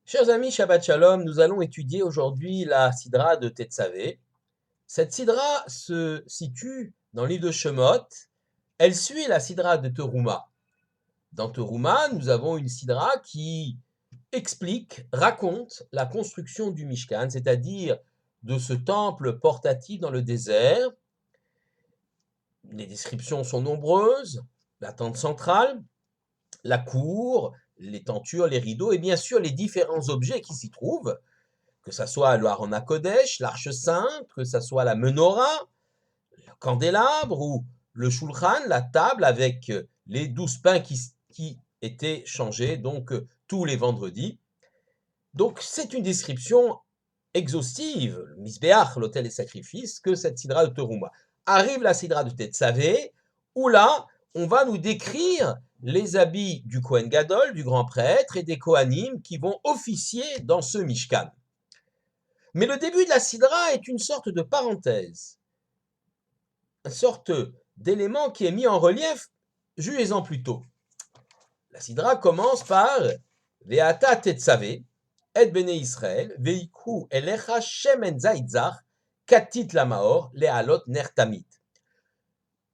Chers amis, Shabbat Shalom, nous allons étudier aujourd'hui la Sidra de Tetzavé. Cette Sidra se situe dans le livre de Shemot. Elle suit la Sidra de Teruma. Dans Teruma, nous avons une Sidra qui explique, raconte la construction du Mishkan, c'est-à-dire de ce temple portatif dans le désert. Les descriptions sont nombreuses, la tente centrale, la cour, les tentures, les rideaux et bien sûr les différents objets qui s'y trouvent, que ce soit le Aron HaKodesh, l'arche sainte, que ce soit la menorah, le candélabre ou le shulchan, la table avec les 12 pains qui étaient changés donc tous les vendredis. Donc c'est une description exhaustive, le Misbéach, l'autel des sacrifices, que cette Sidra de Teruma. Arrive la Sidra de Tetzavé, où là, on va nous décrire les habits du Kohen Gadol, du grand prêtre, et des Kohanim qui vont officier dans ce Mishkan. Mais le début de la Sidra est une sorte de parenthèse, une sorte d'élément qui est mis en relief juillet ans plus tôt. La Sidra commence par Ve'ata Tetzavé, et Bnei Israël, Veikhu elecha shemen zaitzach, katit lamaor, lehalot ner tamid.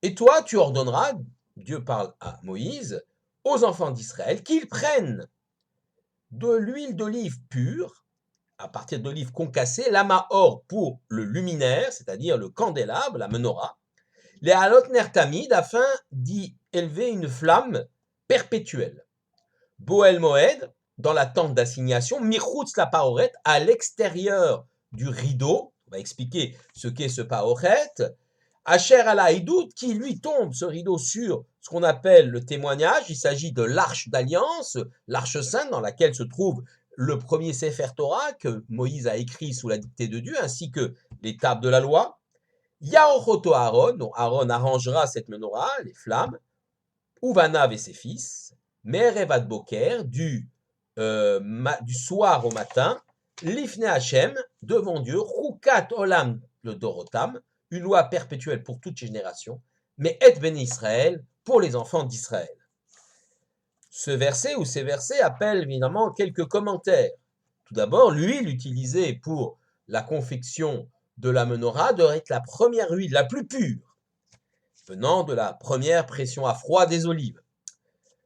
Et toi, tu ordonneras, Dieu parle à Moïse, aux enfants d'Israël, qu'ils prennent de l'huile d'olive pure, à partir d'olives concassées, l'amaor pour le luminaire, c'est-à-dire le candélabre, la menorah, les halot ner tamid, afin d'y élever une flamme perpétuelle. Boel Moed, dans la tente d'assignation, Michutz la Paoret, à l'extérieur du rideau, on va expliquer ce qu'est ce Paoret, Asher ala Idout, qui lui tombe ce rideau sur ce qu'on appelle le témoignage, il s'agit de l'arche d'alliance, l'arche sainte dans laquelle se trouve le premier Sefer Torah que Moïse a écrit sous la dictée de Dieu, ainsi que les tables de la loi. Yaochoto Aaron, dont Aaron arrangera cette menorah, les flammes, Uvanav et ses fils, Me'erev ad Boker, du soir au matin, Lifne Hashem, devant Dieu, Chukat Olam le Dorotam, une loi perpétuelle pour toute génération, mais Et Ben Israël, pour les enfants d'Israël. Ce verset ou ces versets appellent évidemment quelques commentaires. Tout d'abord, l'huile utilisée pour la confection de la menorah doit être la première huile, la plus pure, venant de la première pression à froid des olives.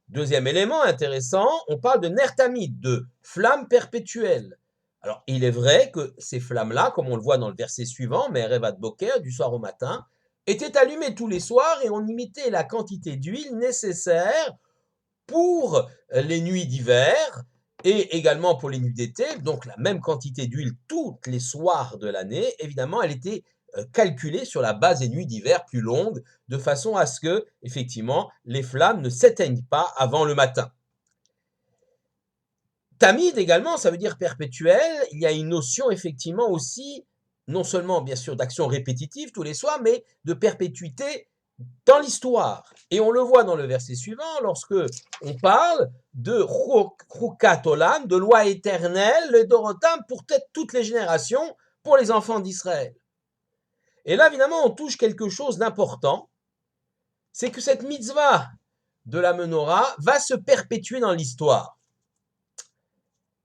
Deuxième élément intéressant, on parle de nertamid, de flamme perpétuelle. Alors, il est vrai que ces flammes-là, comme on le voit dans le verset suivant, Me'erev ad Boker, du soir au matin, étaient allumées tous les soirs et on y mettait la quantité d'huile nécessaire pour les nuits d'hiver et également pour les nuits d'été. Donc, la même quantité d'huile tous les soirs de l'année. Évidemment, elle était calculée sur la base des nuits d'hiver plus longues, de façon à ce que, effectivement, les flammes ne s'éteignent pas avant le matin. Tamid également, ça veut dire perpétuel. Il y a une notion, effectivement, aussi, non seulement, bien sûr, d'action répétitive tous les soirs, mais de perpétuité dans l'histoire. Et on le voit dans le verset suivant, lorsque on parle de Chukat Olam, de loi éternelle, le Dorotam, pour peut-être toutes les générations, pour les enfants d'Israël. Et là, évidemment, on touche quelque chose d'important, c'est que cette mitzvah de la menorah va se perpétuer dans l'histoire.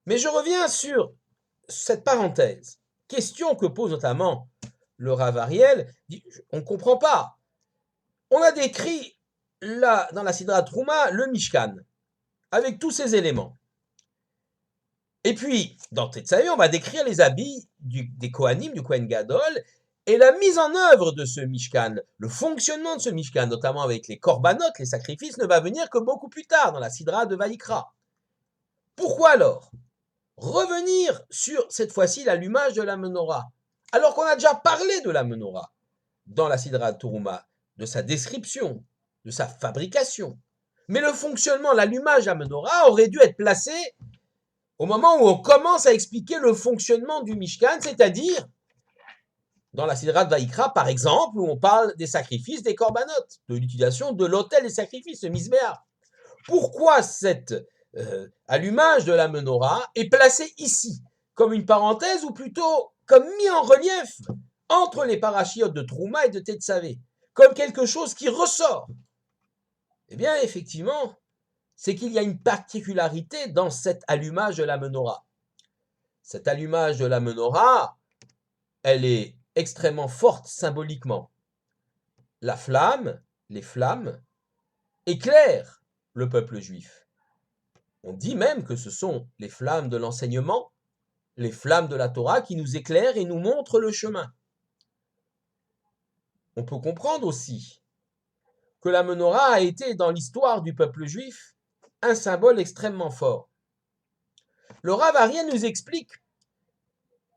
Mais je reviens sur cette parenthèse. Question que pose notamment le Rav Ariel, on ne comprend pas. On a décrit là, dans la Sidra Trouma, le Mishkan, avec tous ces éléments. Et puis, dans Tetzavé, on va décrire les habits des Kohanim, du Kohen Gadol, et la mise en œuvre de ce Mishkan, le fonctionnement de ce Mishkan, notamment avec les korbanot, les sacrifices, ne va venir que beaucoup plus tard, dans la Sidra de Vaïkra. Pourquoi alors revenir sur, cette fois-ci, l'allumage de la menorah, alors qu'on a déjà parlé de la menorah dans la Sidra Trouma, de sa description, de sa fabrication. Mais le fonctionnement, l'allumage de la menorah aurait dû être placé au moment où on commence à expliquer le fonctionnement du Mishkan, c'est-à-dire dans la Sidra de Vaïkra, par exemple, où on parle des sacrifices, des korbanot, de l'utilisation de l'autel des sacrifices, le Misbéach. Pourquoi cet allumage de la menorah est placé ici, comme une parenthèse, ou plutôt comme mis en relief entre les parachiotes de Trouma et de Tetzavé, comme quelque chose qui ressort? Eh bien, effectivement, c'est qu'il y a une particularité dans cet allumage de la menorah. Cet allumage de la menorah, elle est extrêmement forte symboliquement. La flamme, les flammes, éclairent le peuple juif. On dit même que ce sont les flammes de l'enseignement, les flammes de la Torah qui nous éclairent et nous montrent le chemin. On peut comprendre aussi que la menorah a été dans l'histoire du peuple juif un symbole extrêmement fort. Le Rav Aryeh nous explique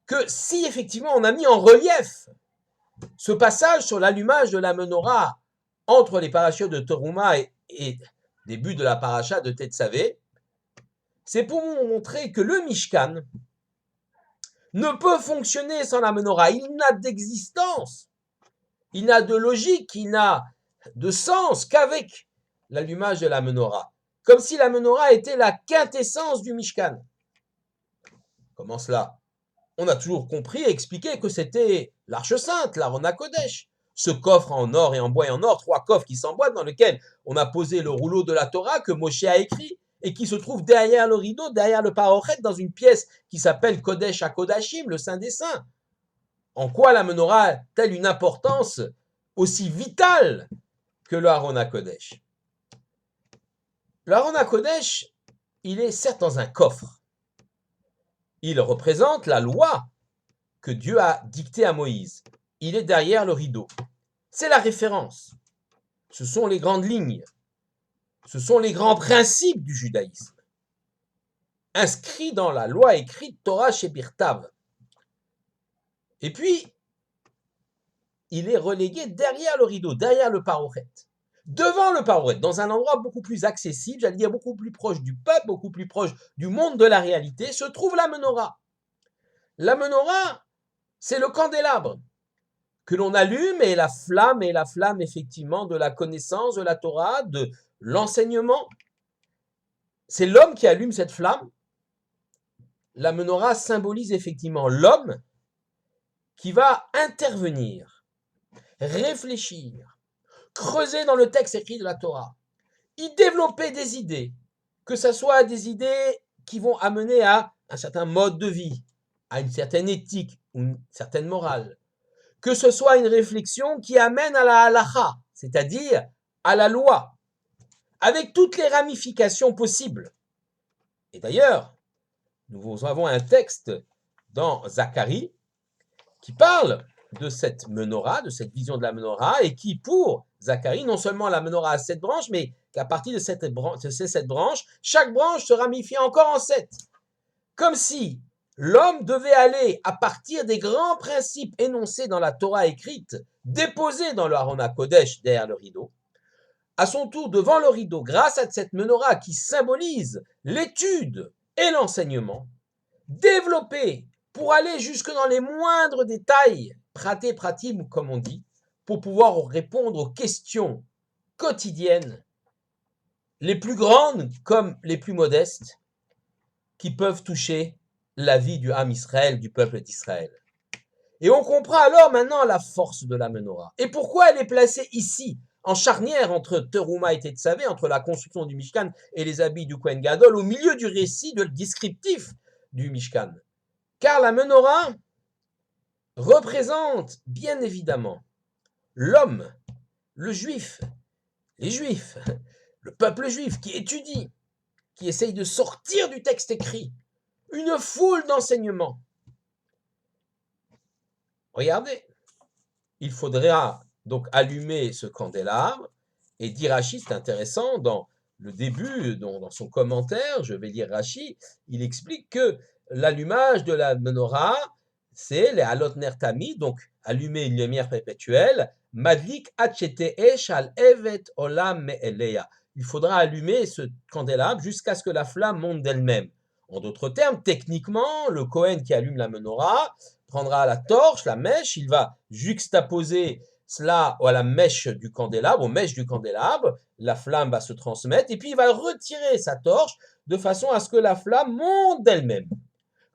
que si effectivement on a mis en relief ce passage sur l'allumage de la menorah entre les parachutes de Teruma et début de la paracha de Tetzavé, c'est pour vous montrer que le Mishkan ne peut fonctionner sans la menorah. Il n'a d'existence, il n'a de logique, il n'a de sens qu'avec l'allumage de la menorah. Comme si la menorah était la quintessence du Mishkan. Comment cela? On a toujours compris et expliqué que c'était l'Arche Sainte, l'Aron HaKodesh. Ce coffre en or et en bois et en or, 3 coffres qui s'emboîtent dans lesquels on a posé le rouleau de la Torah que Moshe a écrit et qui se trouve derrière le rideau, derrière le parochet, dans une pièce qui s'appelle Kodesh HaKodashim, le Saint des Saints. En quoi la menorah a-t-elle une importance aussi vitale que le Aron HaKodesh? Le Aron HaKodesh, il est certes dans un coffre. Il représente la loi que Dieu a dictée à Moïse. Il est derrière le rideau. C'est la référence. Ce sont les grandes lignes. Ce sont les grands principes du judaïsme. Inscrits dans la loi écrite Torah chez Birtav. Et puis, il est relégué derrière le rideau, derrière le parochet. Devant le parochet, dans un endroit beaucoup plus accessible, j'allais dire beaucoup plus proche du peuple, beaucoup plus proche du monde de la réalité, se trouve la menorah. La menorah, c'est le candélabre que l'on allume et la flamme effectivement de la connaissance de la Torah, de l'enseignement. C'est l'homme qui allume cette flamme. La menorah symbolise effectivement l'homme qui va intervenir, réfléchir, creuser dans le texte écrit de la Torah, y développer des idées, que ce soit des idées qui vont amener à un certain mode de vie, à une certaine éthique, une certaine morale, que ce soit une réflexion qui amène à la halacha, c'est-à-dire à la loi, avec toutes les ramifications possibles. Et d'ailleurs, nous avons un texte dans Zacharie qui parle de cette menorah, de cette vision de la menorah, et qui, pour Zacharie, non seulement la menorah a 7 branches, mais qu'à partir de ces 7 branches, chaque branche se ramifie encore en 7. Comme si l'homme devait aller à partir des grands principes énoncés dans la Torah écrite, déposés dans le Aron HaKodesh derrière le rideau, à son tour devant le rideau, grâce à cette menorah qui symbolise l'étude et l'enseignement, développer pour aller jusque dans les moindres détails, pratim comme on dit, pour pouvoir répondre aux questions quotidiennes, les plus grandes comme les plus modestes, qui peuvent toucher la vie du Ham Israël, du peuple d'Israël. Et on comprend alors maintenant la force de la menorah. Et pourquoi elle est placée ici, en charnière entre Teruma et Tetzavé, entre la construction du Mishkan et les habits du Kohen Gadol, au milieu du récit descriptif du Mishkan. Car la menorah représente bien évidemment l'homme, le juif, les juifs, le peuple juif qui étudie, qui essaye de sortir du texte écrit, une foule d'enseignements. Regardez, il faudra donc allumer ce candélabre et dit Rashi, c'est intéressant, dans le début, dans son commentaire, je vais lire Rashi, il explique que l'allumage de la menorah, c'est les halot ner tamid, donc allumer une lumière perpétuelle, madlik achete esh al evet olam me'eleya. Il faudra allumer ce candélabre jusqu'à ce que la flamme monte d'elle-même. En d'autres termes, techniquement, le Kohen qui allume la menorah prendra la torche, la mèche, il va juxtaposer cela à la mèche du candélabre, aux mèches du candélabre, la flamme va se transmettre, et puis il va retirer sa torche de façon à ce que la flamme monte d'elle-même.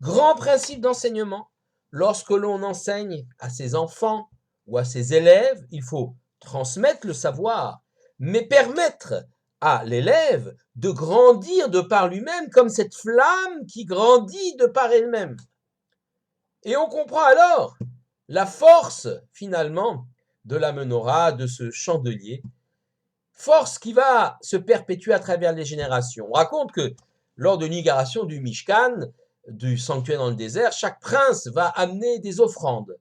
Grand principe d'enseignement, lorsque l'on enseigne à ses enfants ou à ses élèves, il faut transmettre le savoir, mais permettre à l'élève de grandir de par lui-même comme cette flamme qui grandit de par elle-même. Et on comprend alors la force, finalement, de la menorah, de ce chandelier, force qui va se perpétuer à travers les générations. On raconte que lors de l'inauguration du Mishkan, du sanctuaire dans le désert, chaque prince va amener des offrandes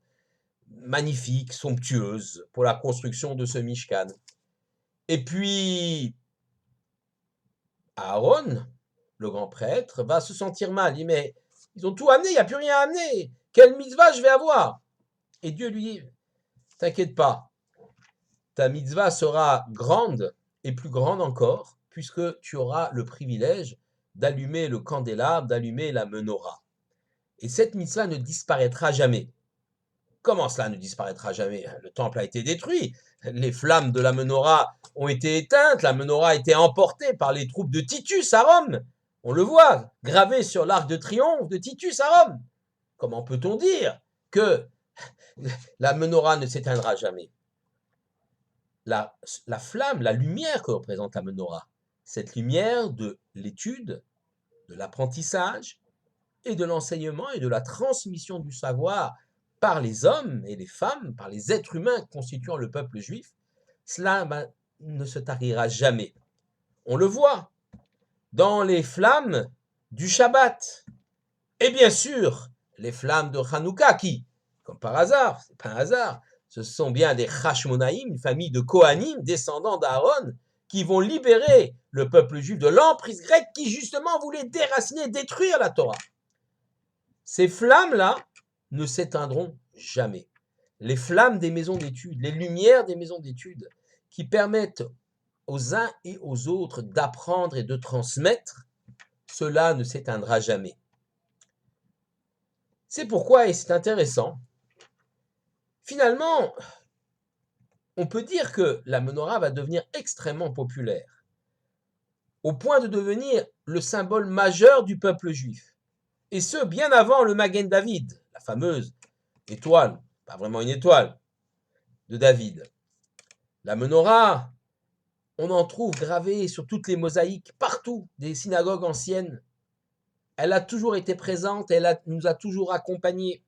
magnifiques, somptueuses, pour la construction de ce Mishkan. Et puis, Aaron, le grand prêtre, va se sentir mal. Il dit, mais ils ont tout amené, il n'y a plus rien à amener. Quelle mitzvah je vais avoir? Et Dieu lui dit, t'inquiète pas, ta mitzvah sera grande et plus grande encore, puisque tu auras le privilège d'allumer le candélabre, d'allumer la menorah. Et cette mitzvah ne disparaîtra jamais. Comment cela ne disparaîtra jamais? Le temple a été détruit, les flammes de la menorah ont été éteintes, la menorah a été emportée par les troupes de Titus à Rome. On le voit, gravé sur l'arc de triomphe de Titus à Rome. Comment peut-on dire que la menorah ne s'éteindra jamais? La flamme, la lumière que représente la menorah, cette lumière de l'étude, de l'apprentissage et de l'enseignement et de la transmission du savoir par les hommes et les femmes, par les êtres humains constituant le peuple juif, cela ne se tarira jamais. On le voit dans les flammes du Shabbat. Et bien sûr, les flammes de Hanouka qui, comme par hasard, c'est pas un hasard, ce sont bien des Hashmonaïm, une famille de Kohanim, descendants d'Aaron, qui vont libérer le peuple juif de l'emprise grecque qui justement voulait déraciner, détruire la Torah. Ces flammes-là ne s'éteindront jamais. Les flammes des maisons d'études, les lumières des maisons d'études, qui permettent aux uns et aux autres d'apprendre et de transmettre, cela ne s'éteindra jamais. C'est pourquoi, et c'est intéressant, finalement, on peut dire que la menorah va devenir extrêmement populaire, au point de devenir le symbole majeur du peuple juif. Et ce, bien avant le Magen David, la fameuse étoile, pas vraiment une étoile, de David. La menorah, on en trouve gravée sur toutes les mosaïques, partout, des synagogues anciennes. Elle a toujours été présente, nous a toujours accompagnés.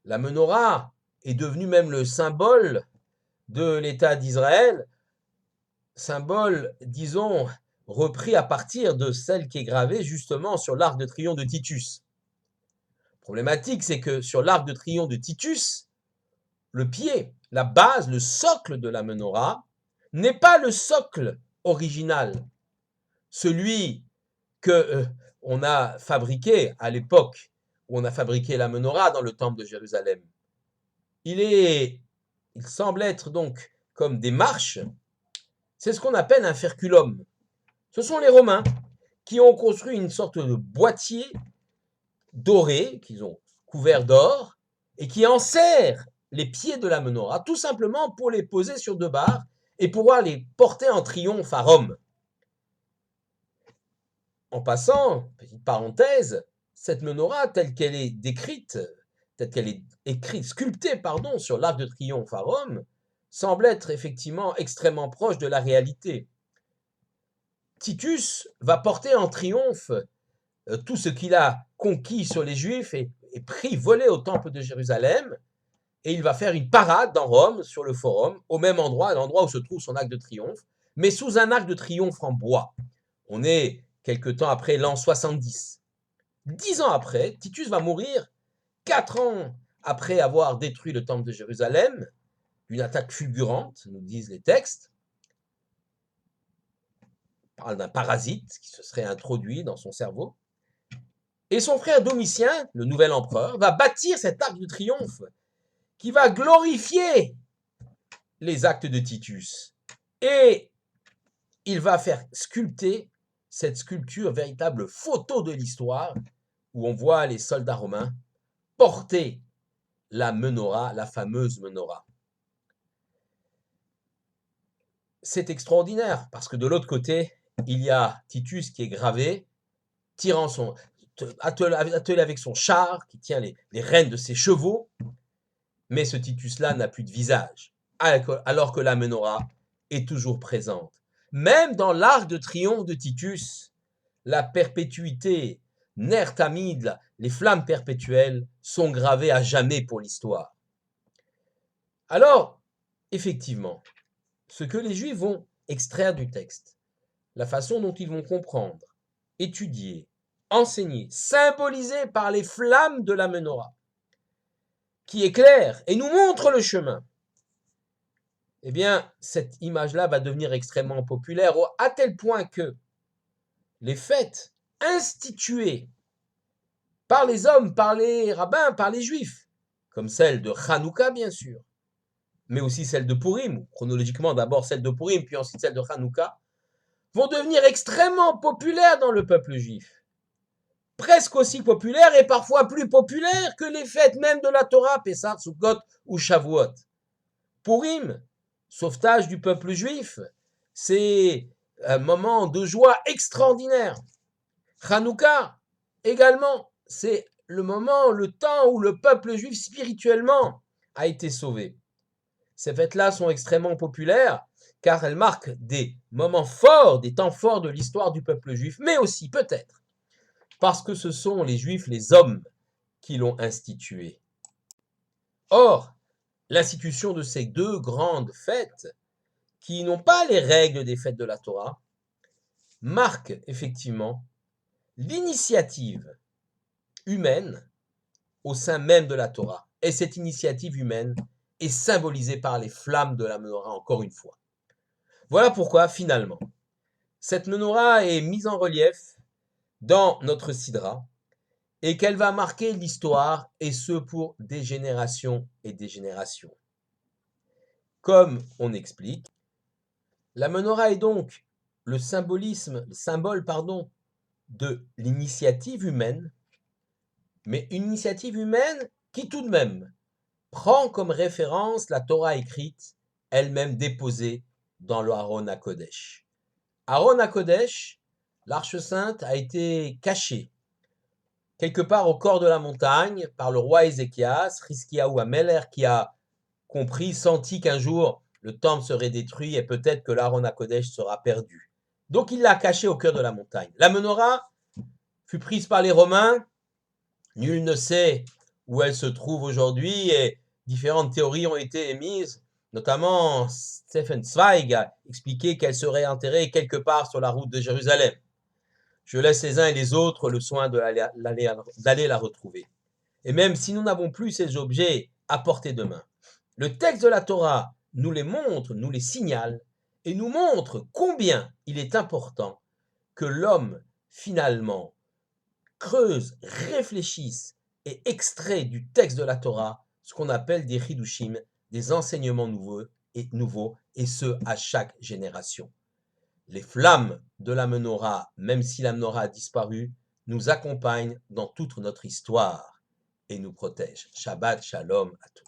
La menorah est devenue même le symbole de l'État d'Israël, symbole, disons, repris à partir de celle qui est gravée justement sur l'arc de triomphe de Titus. Problématique, c'est que sur l'arc de triomphe de Titus, le pied, la base, le socle de la menorah n'est pas le socle original, celui que on a fabriqué à l'époque où on a fabriqué la menorah dans le temple de Jérusalem. Il semble être donc comme des marches, c'est ce qu'on appelle un ferculum. Ce sont les Romains qui ont construit une sorte de boîtier doré, qu'ils ont couvert d'or, et qui enserre les pieds de la menorah, tout simplement pour les poser sur deux barres et pouvoir les porter en triomphe à Rome. En passant, petite parenthèse, cette menorah telle qu'elle est décrite, telle qu'elle est écrite, sculptée, sur l'arc de triomphe à Rome, semble être effectivement extrêmement proche de la réalité. Titus va porter en triomphe tout ce qu'il a conquis sur les Juifs et pris, volé au temple de Jérusalem, et il va faire une parade dans Rome, sur le forum, au même endroit, l'endroit où se trouve son arc de triomphe, mais sous un arc de triomphe en bois. On est quelque temps après l'an 70. 10 ans après, Titus va mourir, 4 ans après avoir détruit le temple de Jérusalem, une attaque fulgurante, nous disent les textes. On parle d'un parasite qui se serait introduit dans son cerveau. Et son frère Domitien, le nouvel empereur, va bâtir cet arc de triomphe qui va glorifier les actes de Titus. Et il va faire sculpter cette sculpture, véritable photo de l'histoire, où on voit les soldats romains porter la menorah, la fameuse menorah. C'est extraordinaire, parce que de l'autre côté, il y a Titus qui est gravé, attelé avec son char, qui tient les rênes de ses chevaux, mais ce Titus-là n'a plus de visage, alors que la menorah est toujours présente. Même dans l'arc de triomphe de Titus, la perpétuité Ner Tamid, les flammes perpétuelles, sont gravées à jamais pour l'histoire. Alors, effectivement, ce que les Juifs vont extraire du texte, la façon dont ils vont comprendre, étudier, enseigner, symboliser par les flammes de la menorah, qui éclaire et nous montre le chemin, eh bien, cette image-là va devenir extrêmement populaire, à tel point que les fêtes instituées par les hommes, par les rabbins, par les juifs, comme celle de Hanouka, bien sûr, mais aussi celle de Purim, chronologiquement d'abord celle de Purim, puis ensuite celle de Hanouka, vont devenir extrêmement populaires dans le peuple juif. Presque aussi populaires et parfois plus populaires que les fêtes même de la Torah, Pessah, Sukkot ou Shavuot. Purim, sauvetage du peuple juif, c'est un moment de joie extraordinaire. Hanouka, également, c'est le moment, le temps où le peuple juif spirituellement a été sauvé. Ces fêtes-là sont extrêmement populaires car elles marquent des moments forts, des temps forts de l'histoire du peuple juif, mais aussi peut-être parce que ce sont les juifs, les hommes, qui l'ont institué. Or, l'institution de ces deux grandes fêtes, qui n'ont pas les règles des fêtes de la Torah, marque effectivement l'initiative humaine au sein même de la Torah. Et cette initiative humaine est symbolisée par les flammes de la menorah, encore une fois. Voilà pourquoi, finalement, cette menorah est mise en relief dans notre sidra et qu'elle va marquer l'histoire, et ce pour des générations et des générations. Comme on explique, la menorah est donc le symbole de l'initiative humaine, mais une initiative humaine qui tout de même prend comme référence la Torah écrite, elle-même déposée dans le Aron HaKodesh. Aron HaKodesh, l'Arche Sainte, a été cachée quelque part au corps de la montagne par le roi Ézéchias, Hiskiyahu HaMelech, qui a compris, senti qu'un jour le temple serait détruit et peut-être que l'Aron HaKodesh sera perdu. Donc il l'a caché au cœur de la montagne. La menorah fut prise par les Romains, nul ne sait où elle se trouve aujourd'hui et différentes théories ont été émises, notamment Stephen Zweig a expliqué qu'elle serait enterrée quelque part sur la route de Jérusalem. Je laisse les uns et les autres le soin d'aller la retrouver. Et même si nous n'avons plus ces objets à portée de main, le texte de la Torah nous les montre, nous les signale et nous montre combien il est important que l'homme, finalement, creuse, réfléchisse et extrait du texte de la Torah ce qu'on appelle des chidushim, des enseignements nouveaux, et ce, à chaque génération. Les flammes de la menorah, même si la menorah a disparu, nous accompagnent dans toute notre histoire et nous protègent. Shabbat Shalom à tous.